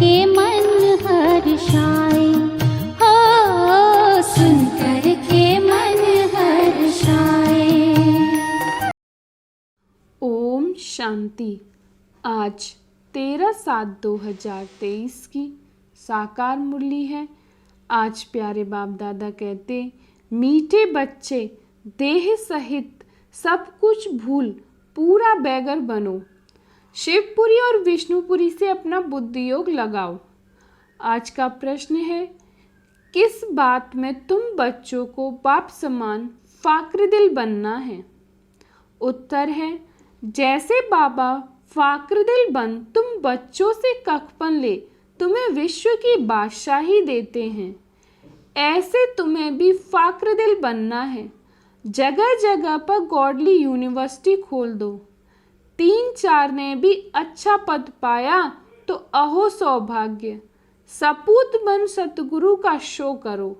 के मन हर्षाए, हो सुन कर के मन हर्षाए। ओम शांति। आज 13/7/2023 की साकार मुरली है। आज प्यारे बाप दादा कहते, मीठे बच्चे देह सहित सब कुछ भूल पूरा बैगर बनो। शिवपुरी और विष्णुपुरी से अपना बुद्धि योग लगाओ। आज का प्रश्न है, किस बात में तुम बच्चों को बाप समान फाक्र दिल बनना है? उत्तर है, जैसे बाबा फाक्र दिल बन तुम बच्चों से कखपन ले तुम्हें विश्व की बादशाही देते हैं, ऐसे तुम्हें भी फाक्र दिल बनना है। जगह जगह पर गॉडली यूनिवर्सिटी खोल दो। 3-4 ने भी अच्छा पद पाया तो अहो सौभाग्य। सपूत बन सतगुरु का शो करो,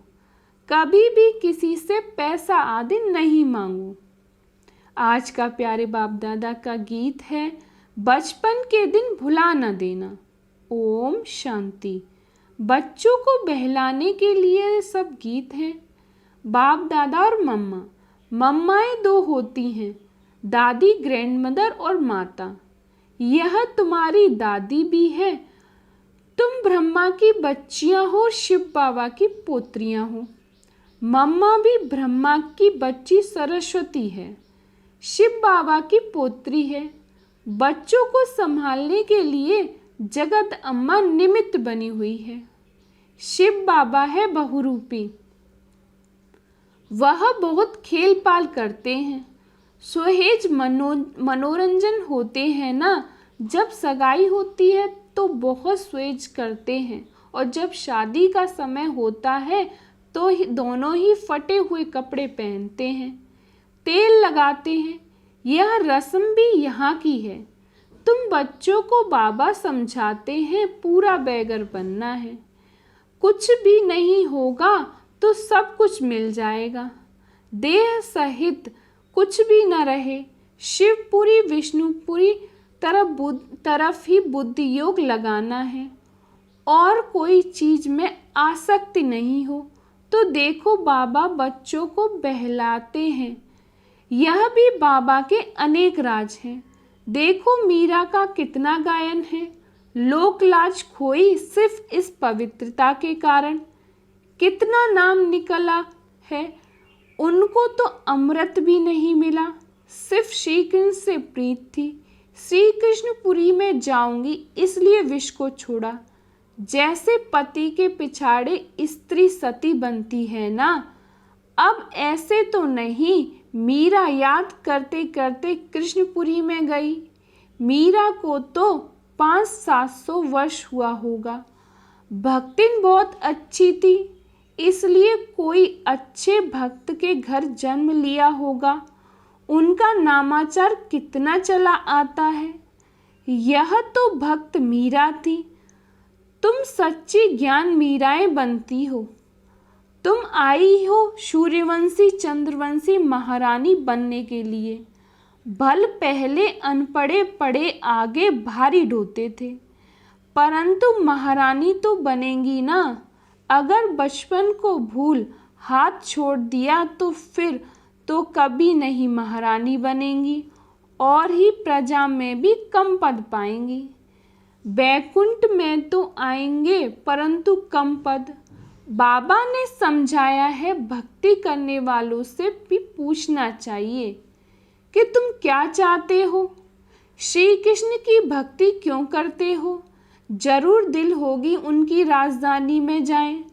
कभी भी किसी से पैसा आदि नहीं मांगो। आज का प्यारे बाप दादा का गीत है, बचपन के दिन भुला न देना। ओम शांति। बच्चों को बहलाने के लिए सब गीत हैं। बाप दादा और मम्मा। मम्माएं 2 होती हैं, दादी ग्रैंड मदर और माता। यह तुम्हारी दादी भी है। तुम ब्रह्मा की बच्चियां हो, शिव बाबा की पोत्रियां हो। मम्मा भी ब्रह्मा की बच्ची सरस्वती है, शिव बाबा की पोत्री है। बच्चों को संभालने के लिए जगत अम्मा निमित्त बनी हुई है। शिव बाबा है बहुरूपी, वह बहुत खेल पाल करते हैं। सुहेज मनोरंजन होते हैं ना। जब सगाई होती है तो बहुत सुहेज करते हैं, और जब शादी का समय होता है तो दोनों ही फटे हुए कपड़े पहनते हैं, तेल लगाते हैं। यह रस्म भी यहाँ की है। तुम बच्चों को बाबा समझाते हैं पूरा बैगर बनना है। कुछ भी नहीं होगा तो सब कुछ मिल जाएगा। देह सहित कुछ भी न रहे। शिवपुरी विष्णुपुरी तरफ ही बुद्धि योग लगाना है, और कोई चीज में आसक्ति नहीं हो। तो देखो बाबा बच्चों को बहलाते हैं। यह भी बाबा के अनेक राज हैं। देखो मीरा का कितना गायन है। लोक लाज खोई सिर्फ इस पवित्रता के कारण। कितना नाम निकला है। उनको तो अमृत भी नहीं मिला, सिर्फ श्री कृष्ण से प्रीत थी। श्री कृष्णपुरी में जाऊंगी इसलिए विष को छोड़ा। जैसे पति के पिछाड़े स्त्री सती बनती है ना, अब ऐसे तो नहीं। मीरा याद करते करते कृष्णपुरी में गई। मीरा को तो 500-700 वर्ष हुआ होगा। भक्तिन बहुत अच्छी थी, इसलिए कोई अच्छे भक्त के घर जन्म लिया होगा। उनका नामाचार कितना चला आता है। यह तो भक्त मीरा थी। तुम सच्ची ज्ञान मीराएं बनती हो। तुम आई हो सूर्यवंशी चंद्रवंशी महारानी बनने के लिए। भल पहले अनपढ़े पढ़े आगे भारी ढोते थे, परंतु महारानी तो बनेंगी ना। अगर बचपन को भूल हाथ छोड़ दिया तो फिर तो कभी नहीं महारानी बनेंगी, और ही प्रजा में भी कम पद पाएंगी। बैकुंठ में तो आएंगे परंतु कम पद। बाबा ने समझाया है, भक्ति करने वालों से भी पूछना चाहिए कि तुम क्या चाहते हो, श्री कृष्ण की भक्ति क्यों करते हो। जरूर दिल होगी उनकी राजधानी में जाएं,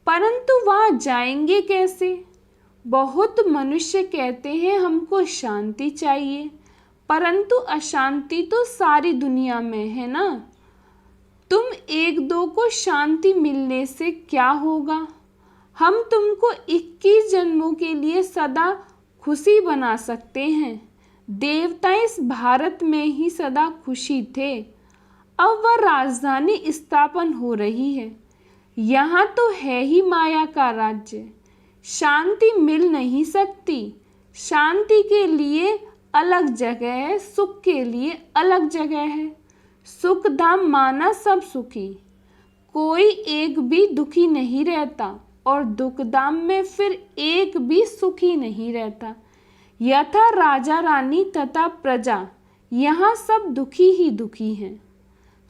परंतु वहाँ जाएंगे कैसे। बहुत मनुष्य कहते हैं हमको शांति चाहिए, परंतु अशांति तो सारी दुनिया में है ना। तुम 1-2 को शांति मिलने से क्या होगा। हम तुमको 21 जन्मों के लिए सदा खुशी बना सकते हैं। देवता इस भारत में ही सदा खुशी थे। अब वह राजधानी स्थापन हो रही है। यहाँ तो है ही माया का राज्य। शांति मिल नहीं सकती। शांति के लिए अलग जगह है, सुख के लिए अलग जगह है। सुख धाम माना सब सुखी, कोई एक भी दुखी नहीं रहता और दुखदाम में फिर एक भी सुखी नहीं रहता। यथा राजा रानी तथा प्रजा, यहाँ सब दुखी ही दुखी हैं।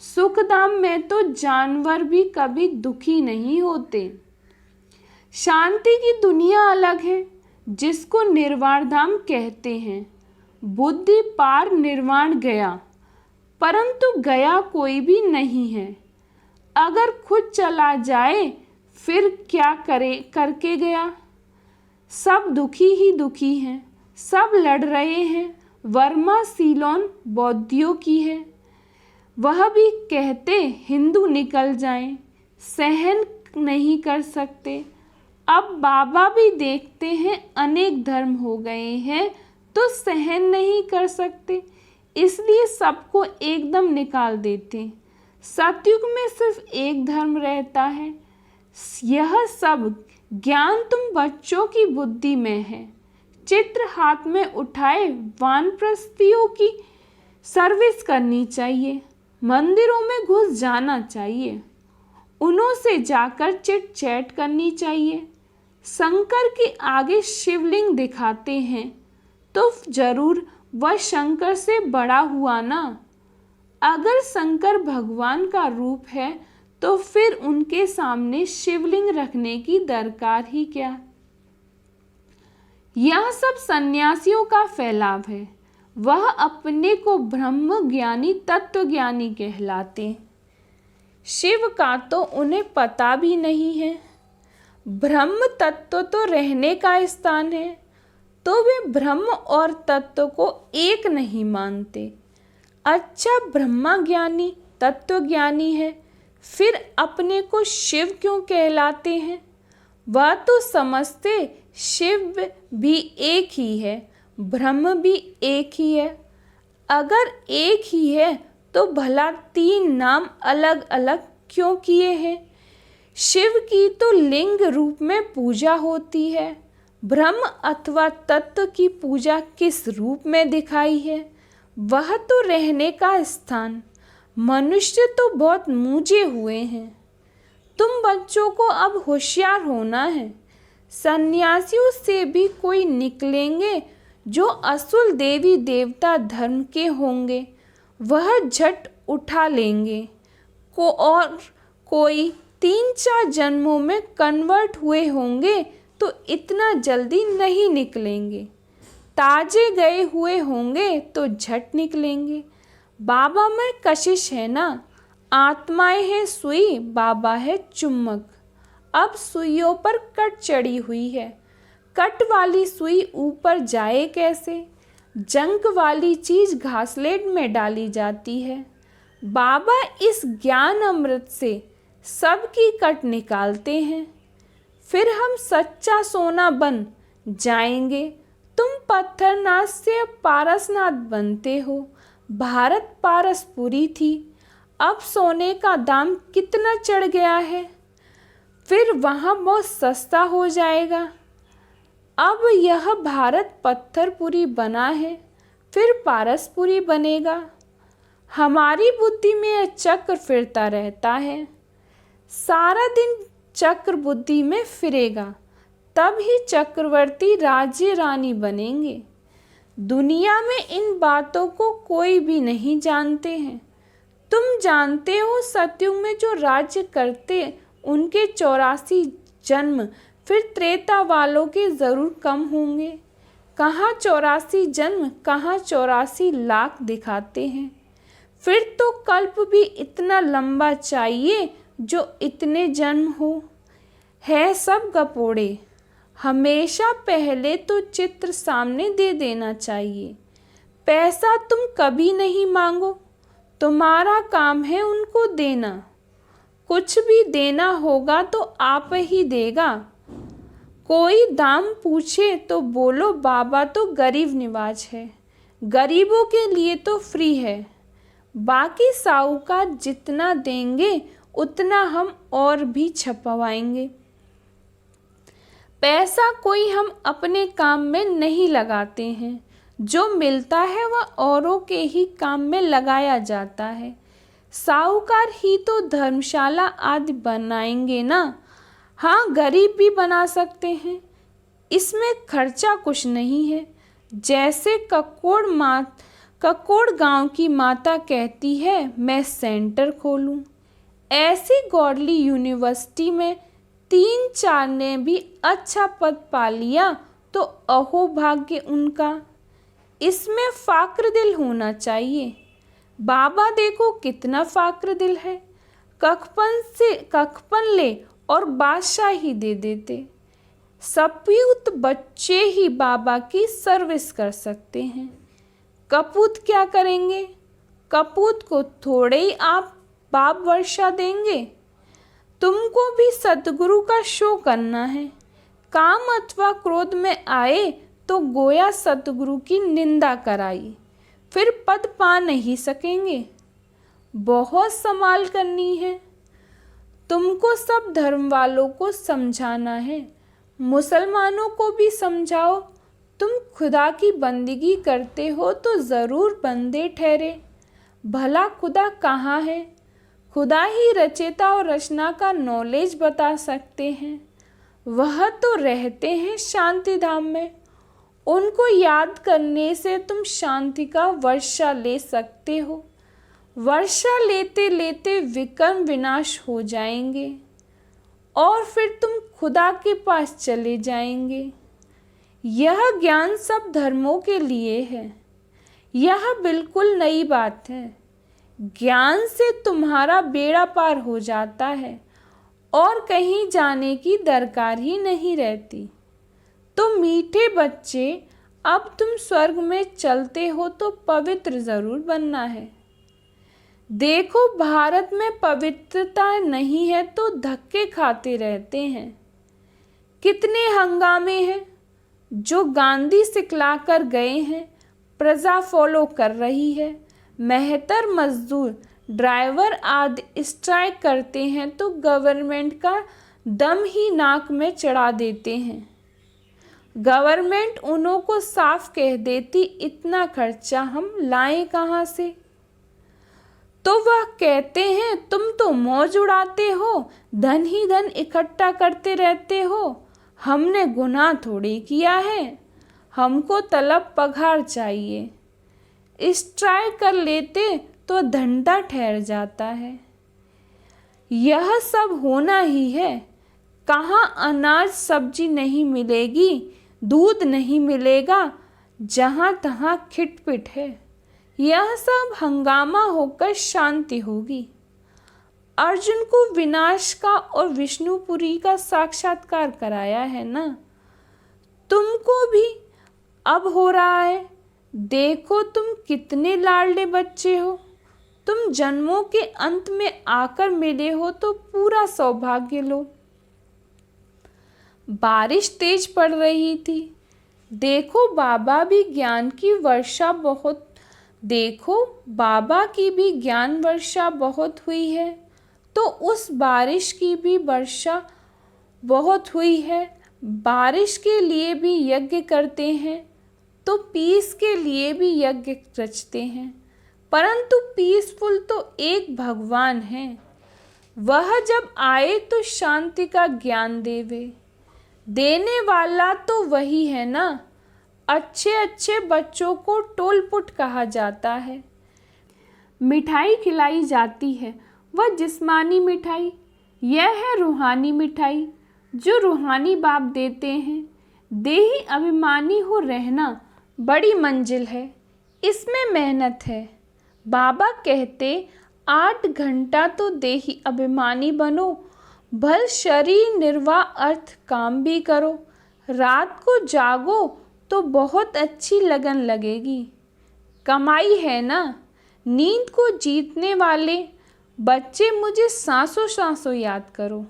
सुखधाम में तो जानवर भी कभी दुखी नहीं होते। शांति की दुनिया अलग है, जिसको निर्वाण धाम कहते हैं। बुद्धि पार निर्वाण गया, परंतु गया कोई भी नहीं है। अगर खुद चला जाए फिर क्या करके गया। सब दुखी ही दुखी हैं, सब लड़ रहे हैं। वर्मा सीलोन बौद्धियों की है। वह भी कहते हिंदू निकल जाएं, सहन नहीं कर सकते। अब बाबा भी देखते हैं अनेक धर्म हो गए हैं तो सहन नहीं कर सकते, इसलिए सबको एकदम निकाल देते। सतयुग में सिर्फ एक धर्म रहता है। यह सब ज्ञान तुम बच्चों की बुद्धि में है। चित्र हाथ में उठाए वानप्रस्थियों की सर्विस करनी चाहिए। मंदिरों में घुस जाना चाहिए, उन्हों से जाकर चिट चैट करनी चाहिए। शंकर के आगे शिवलिंग दिखाते हैं तो जरूर वह शंकर से बड़ा हुआ ना। अगर शंकर भगवान का रूप है तो फिर उनके सामने शिवलिंग रखने की दरकार ही क्या। यह सब सन्यासियों का फैलाव है। वह अपने को ब्रह्म ज्ञानी तत्व ज्ञानी कहलाते। शिव का तो उन्हें पता भी नहीं है। ब्रह्म तत्व तो रहने का स्थान है, तो वे ब्रह्म और तत्व को एक नहीं मानते। अच्छा, ब्रह्मा ज्ञानी तत्व ज्ञानी है, फिर अपने को शिव क्यों कहलाते हैं। वह तो समझते शिव भी एक ही है, ब्रह्म भी एक ही है। अगर एक ही है तो भला तीन नाम अलग अलग क्यों किए हैं। शिव की तो लिंग रूप में पूजा होती है, ब्रह्म अथवा तत्व की पूजा किस रूप में दिखाई है। वह तो रहने का स्थान। मनुष्य तो बहुत मूझे हुए हैं। तुम बच्चों को अब होशियार होना है। सन्यासियों से भी कोई निकलेंगे जो असुल देवी देवता धर्म के होंगे, वह झट उठा लेंगे। और कोई 3-4 जन्मों में कन्वर्ट हुए होंगे तो इतना जल्दी नहीं निकलेंगे। ताजे गए हुए होंगे तो झट निकलेंगे। बाबा में कशिश है ना, आत्माएं हैं सुई, बाबा है चुम्बक। अब सुइयों पर कट चढ़ी हुई है, कट वाली सुई ऊपर जाए कैसे। जंक वाली चीज घासलेट में डाली जाती है। बाबा इस ज्ञान अमृत से सबकी कट निकालते हैं, फिर हम सच्चा सोना बन जाएंगे। तुम पत्थरनाथ से पारसनाथ बनते हो। भारत पारसपुरी थी, अब सोने का दाम कितना चढ़ गया है, फिर वहाँ बहुत सस्ता हो जाएगा। अब यह भारत पत्थरपुरी बना है, फिर पारसपुरी बनेगा। हमारी बुद्धि में यह चक्र फिरता रहता है। सारा दिन चक्र बुद्धि में फिरेगा, तब ही चक्रवर्ती राज्य रानी बनेंगे। दुनिया में इन बातों को कोई भी नहीं जानते हैं। तुम जानते हो सतयुग में जो राज्य करते उनके 84 जन्म, फिर त्रेता वालों के ज़रूर कम होंगे। कहाँ 84 जन्म, कहाँ 84 लाख दिखाते हैं। फिर तो कल्प भी इतना लंबा चाहिए जो इतने जन्म हो। है सब गपोड़े। हमेशा पहले तो चित्र सामने दे देना चाहिए। पैसा तुम कभी नहीं मांगो, तुम्हारा काम है उनको देना। कुछ भी देना होगा तो आप ही देगा। कोई दाम पूछे तो बोलो बाबा तो गरीब निवाज है, गरीबों के लिए तो फ्री है। बाकी साहूकार जितना देंगे उतना हम और भी छपवाएंगे। पैसा कोई हम अपने काम में नहीं लगाते हैं, जो मिलता है वह औरों के ही काम में लगाया जाता है। साहूकार ही तो धर्मशाला आदि बनाएंगे ना। हाँ, गरीब भी बना सकते हैं, इसमें खर्चा कुछ नहीं है। जैसे ककोड़ गांव की माता कहती है मैं सेंटर खोलूं, ऐसी गॉडली यूनिवर्सिटी में 3-4 ने भी अच्छा पद पा लिया तो अहो भाग्य उनका। इसमें फाक्र दिल होना चाहिए। बाबा देखो कितना फाक्र दिल है, कखपन ले और बादशाही दे देते। सपूत बच्चे ही बाबा की सर्विस कर सकते हैं। कपूत क्या करेंगे? कपूत को थोड़े ही आप बाप वर्षा देंगे। तुमको भी सतगुरु का शो करना है। काम अथवा क्रोध में आए तो गोया सतगुरु की निंदा कराई, फिर पद पा नहीं सकेंगे। बहुत संभाल करनी है। तुमको सब धर्म वालों को समझाना है, मुसलमानों को भी समझाओ। तुम खुदा की बंदगी करते हो तो ज़रूर बंदे ठहरे। भला खुदा कहाँ है? खुदा ही रचयिता और रचना का नॉलेज बता सकते हैं। वह तो रहते हैं शांति धाम में। उनको याद करने से तुम शांति का वर्षा ले सकते हो। वर्षा लेते लेते विकर्म विनाश हो जाएंगे और फिर तुम खुदा के पास चले जाएंगे। यह ज्ञान सब धर्मों के लिए है। यह बिल्कुल नई बात है। ज्ञान से तुम्हारा बेड़ा पार हो जाता है और कहीं जाने की दरकार ही नहीं रहती। तो मीठे बच्चे, अब तुम स्वर्ग में चलते हो तो पवित्र ज़रूर बनना है। देखो, भारत में पवित्रता नहीं है तो धक्के खाते रहते हैं। कितने हंगामे हैं। जो गांधी सिखला कर गए हैं, प्रजा फॉलो कर रही है। मेहतर मजदूर, ड्राइवर आदि स्ट्राइक करते हैं तो गवर्नमेंट का दम ही नाक में चढ़ा देते हैं। गवर्नमेंट उन्हों को साफ कह देती इतना खर्चा हम लाएं कहाँ से। तो वह कहते हैं तुम तो मौज उड़ाते हो, धन ही धन इकट्ठा करते रहते हो। हमने गुनाह थोड़ी किया है, हमको तलब पगार चाहिए। स्ट्राइक कर लेते तो धंधा ठहर जाता है। यह सब होना ही है। कहाँ अनाज सब्जी नहीं मिलेगी, दूध नहीं मिलेगा, जहाँ तहाँ खिटपिट है। यह सब हंगामा होकर शांति होगी। अर्जुन को विनाश का और विष्णुपुरी का साक्षात्कार कराया है ना। तुमको भी अब हो रहा है। देखो तुम कितने लाडले बच्चे हो। तुम जन्मों के अंत में आकर मिले हो तो पूरा सौभाग्य लो। बारिश तेज पड़ रही थी। देखो बाबा की भी ज्ञान वर्षा बहुत हुई है, तो उस बारिश की भी वर्षा बहुत हुई है। बारिश के लिए भी यज्ञ करते हैं तो पीस के लिए भी यज्ञ रचते हैं, परंतु पीसफुल तो एक भगवान है। वह जब आए तो शांति का ज्ञान देने वाला तो वही है ना। अच्छे अच्छे बच्चों को टोलपुट कहा जाता है। मिठाई खिलाई जाती है, वह जिस्मानी मिठाई। यह है रूहानी मिठाई जो रूहानी बाप देते हैं। देही अभिमानी हो रहना बड़ी मंजिल है, इसमें मेहनत है। बाबा कहते 8 घंटा तो देही अभिमानी बनो, भल शरीर निर्वाह अर्थ काम भी करो। रात को जागो तो बहुत अच्छी लगन लगेगी। कमाई है ना। नींद को जीतने वाले बच्चे मुझे सांसों सांसों याद करो।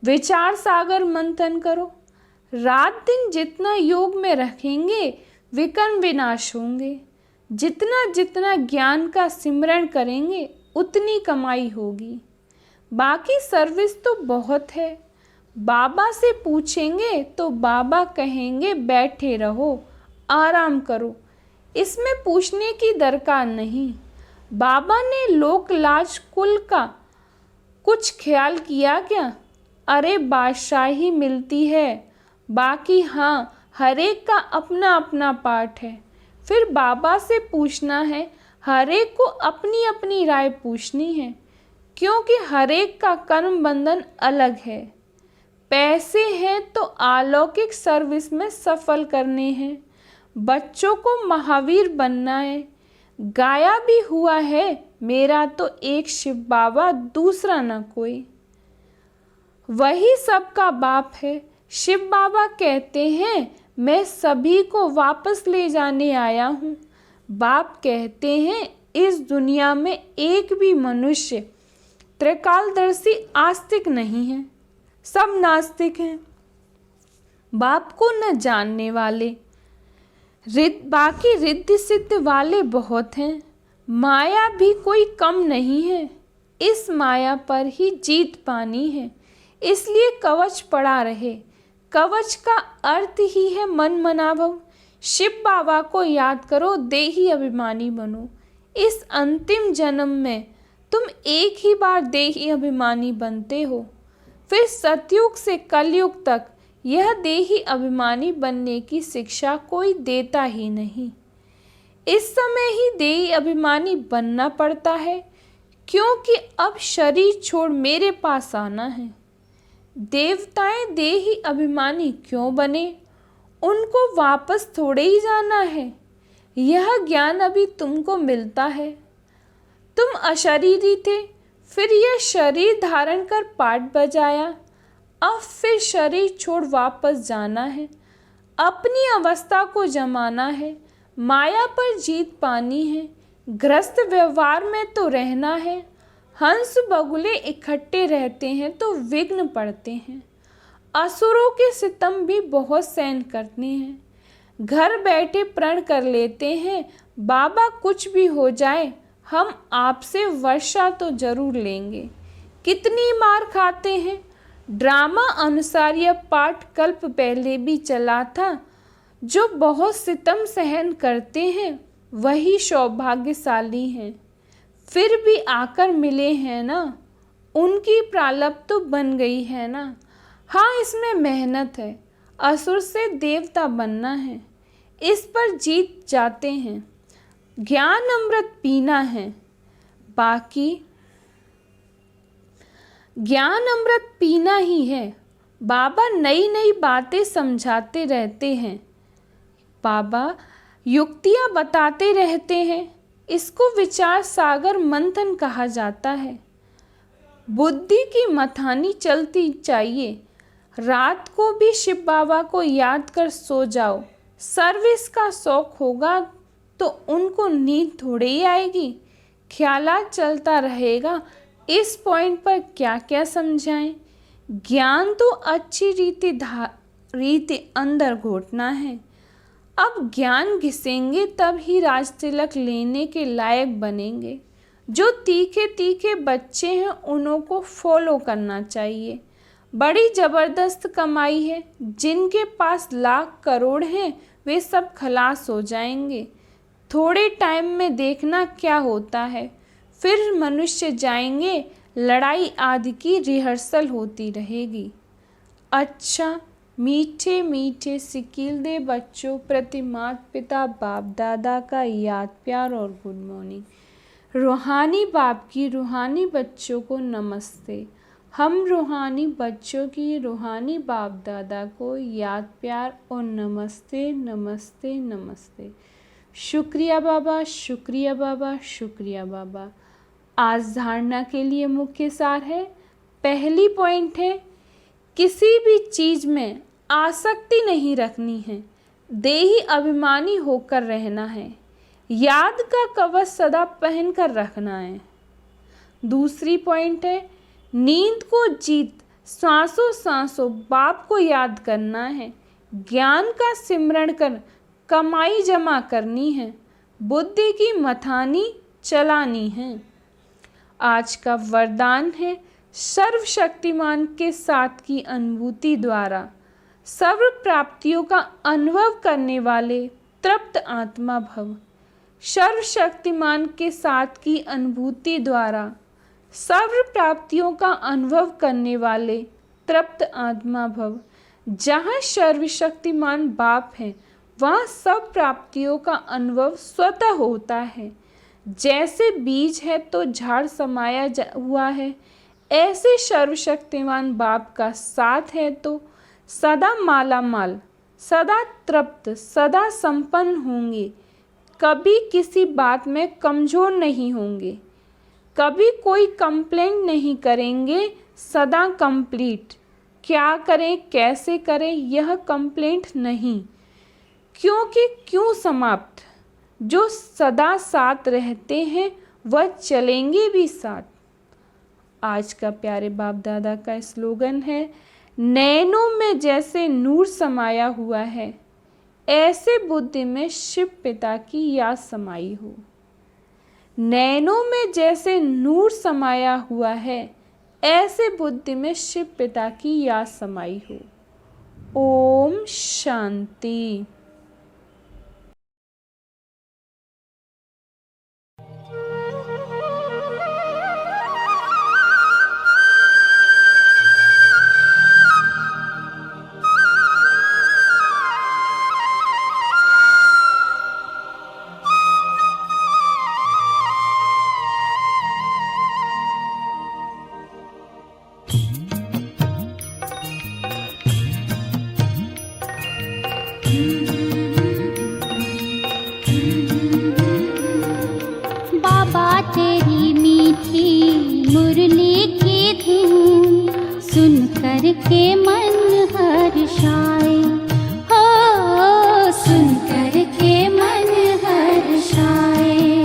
विचार सागर मंथन करो। रात दिन जितना योग में रखेंगे विकर्म विनाश होंगे। जितना जितना ज्ञान का सिमरण करेंगे उतनी कमाई होगी। बाकी सर्विस तो बहुत है। बाबा से पूछेंगे तो बाबा कहेंगे बैठे रहो, आराम करो। इसमें पूछने की दरकार नहीं। बाबा ने लोक लाज कुल का कुछ ख्याल किया क्या? अरे बादशाही मिलती है, बाकी हाँ हर एक का अपना अपना पाठ है। फिर बाबा से पूछना है, हर एक को अपनी अपनी राय पूछनी है, क्योंकि हर एक का कर्म बंधन अलग है। पैसे हैं तो अलौकिक सर्विस में सफल करने हैं, बच्चों को महावीर बनना है। गाया भी हुआ है, मेरा तो एक शिव बाबा दूसरा न कोई, वही सबका बाप है। शिव बाबा कहते हैं मैं सभी को वापस ले जाने आया हूँ। बाप कहते हैं इस दुनिया में एक भी मनुष्य त्रिकालदर्शी आस्तिक नहीं है, सब नास्तिक हैं। बाप को न जानने वाले बाकी रिद्धि सिद्ध वाले बहुत हैं। माया भी कोई कम नहीं है, इस माया पर ही जीत पानी है, इसलिए कवच पड़ा रहे। कवच का अर्थ ही है मन मनाभव। शिव बाबा को याद करो, देही अभिमानी बनो। इस अंतिम जन्म में तुम एक ही बार देही अभिमानी बनते हो, फिर सतयुग से कलयुग तक यह देही अभिमानी बनने की शिक्षा कोई देता ही नहीं। इस समय ही देही अभिमानी बनना पड़ता है, क्योंकि अब शरीर छोड़ मेरे पास आना है। देवताएं देही अभिमानी क्यों बने? उनको वापस थोड़े ही जाना है। यह ज्ञान अभी तुमको मिलता है। तुम अशरीरी थे, फिर यह शरीर धारण कर पाठ बजाया, अब फिर शरीर छोड़ वापस जाना है, अपनी अवस्था को जमाना है, माया पर जीत पानी है, गृहस्थ व्यवहार में तो रहना है। हंस बगुले इकट्ठे रहते हैं तो विघ्न पड़ते हैं। असुरों के सितम भी बहुत सहन करते हैं, घर बैठे प्रण कर लेते हैं, बाबा कुछ भी हो जाए हम आपसे वर्षा तो जरूर लेंगे। कितनी मार खाते हैं। ड्रामा अनुसार यह पाठ कल्प पहले भी चला था। जो बहुत सितम सहन करते हैं वही सौभाग्यशाली हैं, फिर भी आकर मिले हैं ना, उनकी प्रारब्ध तो बन गई है ना। हाँ इसमें मेहनत है, असुर से देवता बनना है, इस पर जीत जाते हैं। ज्ञान अमृत पीना है, बाकी ज्ञान अमृत पीना ही है। बाबा नई नई बातें समझाते रहते हैं, बाबा युक्तियाँ बताते रहते हैं। इसको विचार सागर मंथन कहा जाता है। बुद्धि की मथानी चलती चाहिए। रात को भी शिव बाबा को याद कर सो जाओ। सर्विस का शौक होगा तो उनको नींद थोड़ी ही आएगी, ख्यालात चलता रहेगा। इस पॉइंट पर क्या क्या समझाएं? ज्ञान तो अच्छी रीति अंदर घोटना है। अब ज्ञान घिसेंगे तब ही राज तिलक लेने के लायक बनेंगे। जो तीखे तीखे बच्चे हैं उन्हों को फॉलो करना चाहिए। बड़ी ज़बरदस्त कमाई है। जिनके पास लाख करोड़ हैं वे सब खलास हो जाएंगे। थोड़े टाइम में देखना क्या होता है, फिर मनुष्य जाएंगे, लड़ाई आदि की रिहर्सल होती रहेगी। अच्छा मीठे मीठे सिकील बच्चों प्रति माता पिता बाप दादा का याद प्यार और गुड मॉर्निंग। रूहानी बाप की रूहानी बच्चों को नमस्ते। हम रूहानी बच्चों की रूहानी बाप दादा को याद प्यार और नमस्ते नमस्ते नमस्ते। शुक्रिया बाबा, शुक्रिया बाबा, शुक्रिया बाबा। आज धारणा के लिए मुख्य सार है। पहली पॉइंट है, किसी भी चीज़ में आसक्ति नहीं रखनी है, देही अभिमानी होकर रहना है, याद का कवच सदा पहन कर रखना है। दूसरी पॉइंट है, नींद को जीत सांसों सांसों बाप को याद करना है, ज्ञान का सिमरण कर कमाई जमा करनी है, बुद्धि की मथानी चलानी है। आज का वरदान है, सर्वशक्तिमान के साथ की अनुभूति द्वारा सर्व प्राप्तियों का अनुभव करने वाले तृप्त आत्मा भव। सर्वशक्तिमान के साथ की अनुभूति द्वारा सर्व प्राप्तियों का अनुभव करने वाले तृप्त आत्मा भव। जहाँ सर्वशक्तिमान बाप है वहाँ सब प्राप्तियों का अनुभव स्वतः होता है। जैसे बीज है तो झाड़ समाया हुआ है, ऐसे सर्वशक्तिमान बाप का साथ है तो सदा माला माल, सदा तृप्त, सदा संपन्न होंगे। कभी किसी बात में कमज़ोर नहीं होंगे, कभी कोई कंप्लेंट नहीं करेंगे, सदा कंप्लीट। क्या करें कैसे करें यह कंप्लेंट नहीं, क्योंकि क्यों समाप्त। जो सदा साथ रहते हैं वह चलेंगे भी साथ। आज का प्यारे बाप दादा का स्लोगन है, नैनों में जैसे नूर समाया हुआ है, ऐसे बुद्धि में शिव पिता की याद समाई हो। नैनों में जैसे नूर समाया हुआ है, ऐसे बुद्धि में शिव पिता की याद समाई हो। ओम शांति। बाबा तेरी मीठी मुरली की धुन सुन कर के मन हर्षाए, हो सुन कर के मन हर्षाए।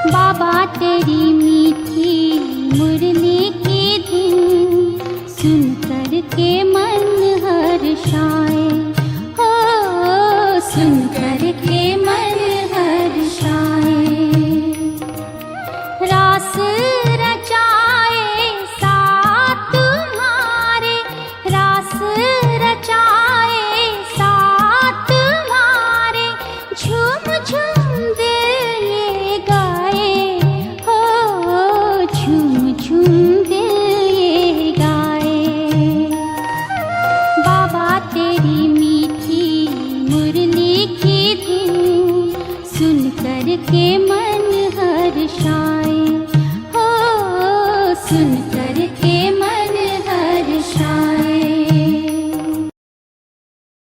बाबा तेरी मीठी मुरली की धुन सुन कर के